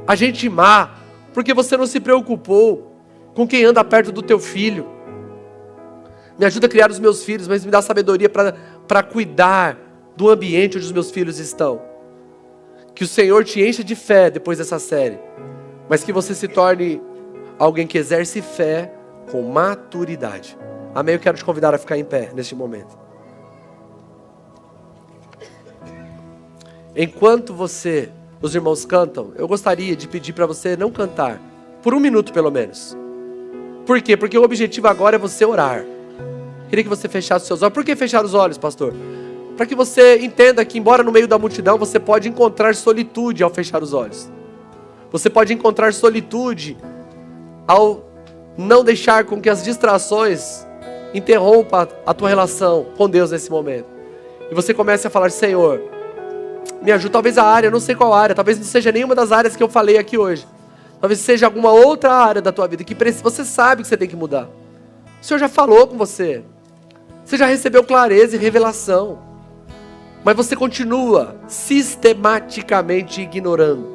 a gente má, porque você não se preocupou com quem anda perto do teu filho. Me ajuda a criar os meus filhos, mas me dá sabedoria para cuidar do ambiente onde os meus filhos estão. Que o Senhor te encha de fé depois dessa série, mas que você se torne alguém que exerce fé com maturidade. Amém? Eu quero te convidar a ficar em pé neste momento. Enquanto os irmãos cantam, eu gostaria de pedir para você não cantar, por 1 minuto pelo menos. Por quê? Porque o objetivo agora é você orar. Queria que você fechasse os seus olhos. Por que fechar os olhos, pastor? Para que você entenda que, embora no meio da multidão, você pode encontrar solitude ao fechar os olhos. Você pode encontrar solitude ao não deixar com que as distrações interrompam a tua relação com Deus nesse momento. E você comece a falar, Senhor, me ajuda. Talvez a área, eu não sei qual área, talvez não seja nenhuma das áreas que eu falei aqui hoje. Talvez seja alguma outra área da tua vida que você sabe que você tem que mudar. O Senhor já falou com você. Você já recebeu clareza e revelação. Mas você continua sistematicamente ignorando.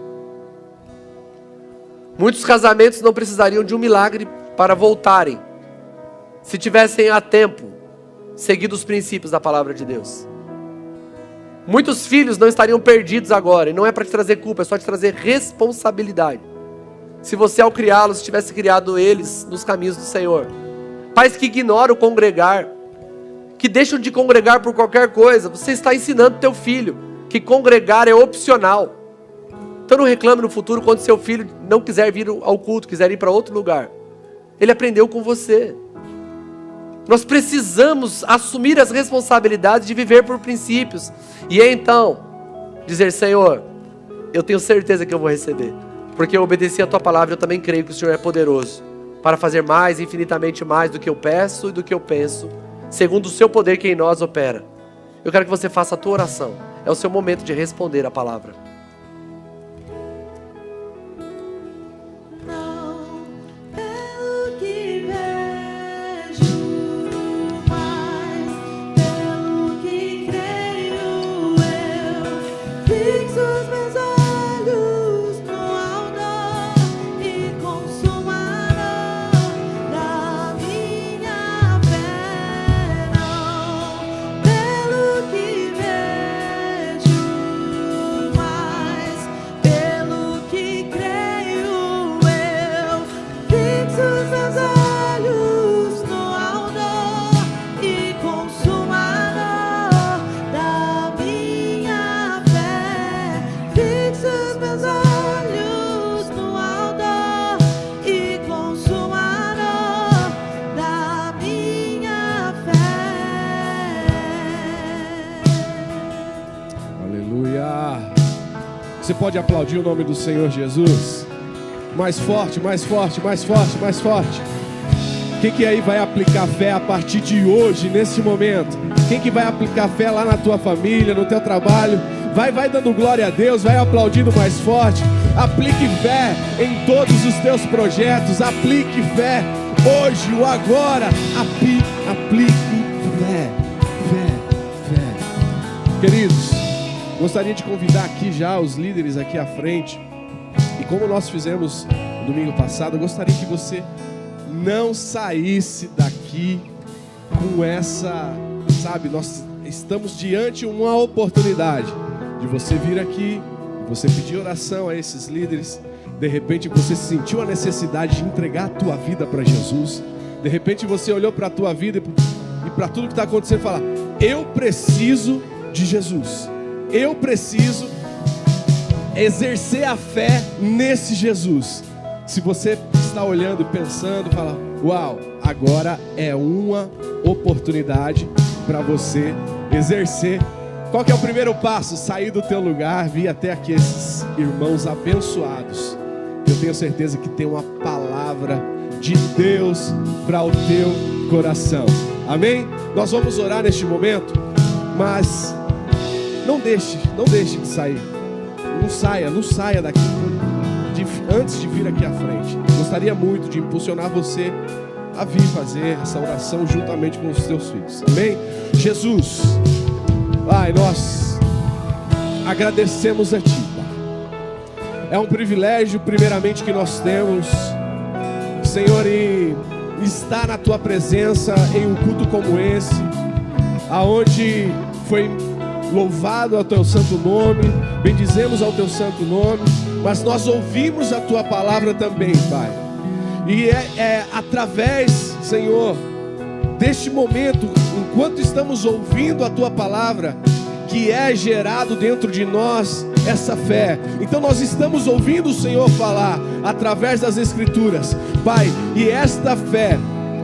Muitos casamentos não precisariam de um milagre para voltarem, se tivessem a tempo seguido os princípios da palavra de Deus. Muitos filhos não estariam perdidos agora, e não é para te trazer culpa, é só te trazer responsabilidade. Se você ao criá-los tivesse criado eles nos caminhos do Senhor. Pais que ignoram o congregar, que deixam de congregar por qualquer coisa, você está ensinando teu filho que congregar é opcional. Então não reclame no futuro quando seu filho não quiser vir ao culto, quiser ir para outro lugar. Ele aprendeu com você. Nós precisamos assumir as responsabilidades de viver por princípios. E então, dizer, Senhor, eu tenho certeza que eu vou receber. Porque eu obedeci a tua palavra, eu também creio que o Senhor é poderoso para fazer mais, infinitamente mais do que eu peço e do que eu penso, segundo o seu poder que em nós opera. Eu quero que você faça a tua oração. É o seu momento de responder a palavra. Pelo que vejo, Você pode aplaudir o nome do Senhor Jesus? Mais forte, mais forte, mais forte, mais forte. Quem que aí vai aplicar fé a partir de hoje, nesse momento? Quem que vai aplicar fé lá na tua família, no teu trabalho? Vai dando glória a Deus, vai aplaudindo mais forte. Aplique fé em todos os teus projetos. Aplique fé hoje, o agora. Aplique fé. Queridos, gostaria de convidar aqui já os líderes aqui à frente. E como nós fizemos no domingo passado, eu gostaria que você não saísse daqui com essa, sabe, nós estamos diante de uma oportunidade de você vir aqui, você pedir oração a esses líderes. De repente você sentiu a necessidade de entregar a tua vida para Jesus. De repente você olhou para a tua vida e para tudo que está acontecendo e fala: eu preciso de Jesus, eu preciso exercer a fé nesse Jesus. Se você está olhando e pensando, fala: uau, agora é uma oportunidade para você exercer. Qual que é o primeiro passo? Sair do teu lugar, vir até aqui esses irmãos abençoados. Eu tenho certeza que tem uma palavra de Deus para o teu coração. Amém? Nós vamos orar neste momento, mas não deixe de sair. Não saia daqui antes de vir aqui à frente. Gostaria muito de impulsionar você a vir fazer essa oração juntamente com os seus filhos. Amém? Jesus, Pai, nós agradecemos a Ti, Pai. É um privilégio, primeiramente, que nós temos, Senhor, em estar na Tua presença em um culto como esse, aonde foi louvado ao Teu santo nome, bendizemos ao Teu santo nome, mas nós ouvimos a Tua palavra também, Pai. E é através, Senhor, deste momento, enquanto estamos ouvindo a Tua palavra, que é gerado dentro de nós essa fé. Então nós estamos ouvindo o Senhor falar através das Escrituras, Pai, e esta fé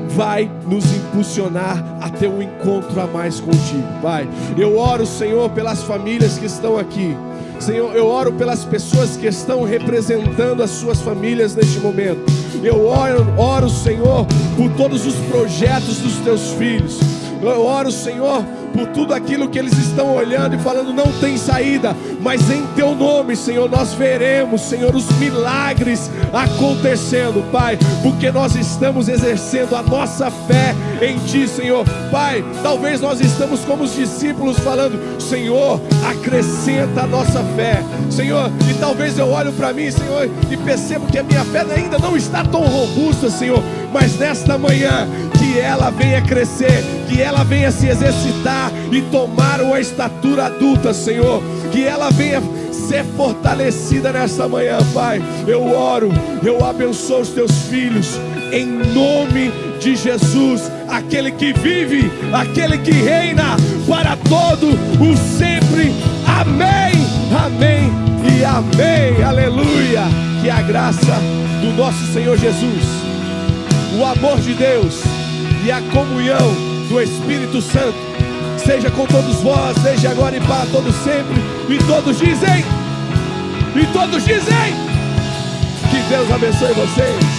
vai nos impulsionar a ter um encontro a mais contigo, Pai. Eu oro, Senhor, pelas famílias que estão aqui. Senhor, eu oro pelas pessoas que estão representando as suas famílias neste momento. Eu oro, Senhor, por todos os projetos dos teus filhos. Eu oro, Senhor, por tudo aquilo que eles estão olhando e falando não tem saída, mas em Teu nome, Senhor, nós veremos, Senhor, os milagres acontecendo, Pai, porque nós estamos exercendo a nossa fé em Ti, Senhor. Pai, talvez nós estamos como os discípulos falando: Senhor, acrescenta a nossa fé, Senhor. E talvez eu olho para mim, Senhor, e percebo que a minha fé ainda não está tão robusta, Senhor, mas nesta manhã, que ela venha crescer, que ela venha se exercitar e tomar uma estatura adulta, Senhor, que ela venha ser fortalecida nesta manhã, Pai. Eu oro, eu abençoo os Teus filhos, em nome de Jesus, aquele que vive, aquele que reina para todo o sempre. Amém, amém e amém, aleluia. Que a graça do nosso Senhor Jesus, o amor de Deus e a comunhão do Espírito Santo seja com todos vós, desde agora e para todo sempre. E todos dizem, que Deus abençoe vocês.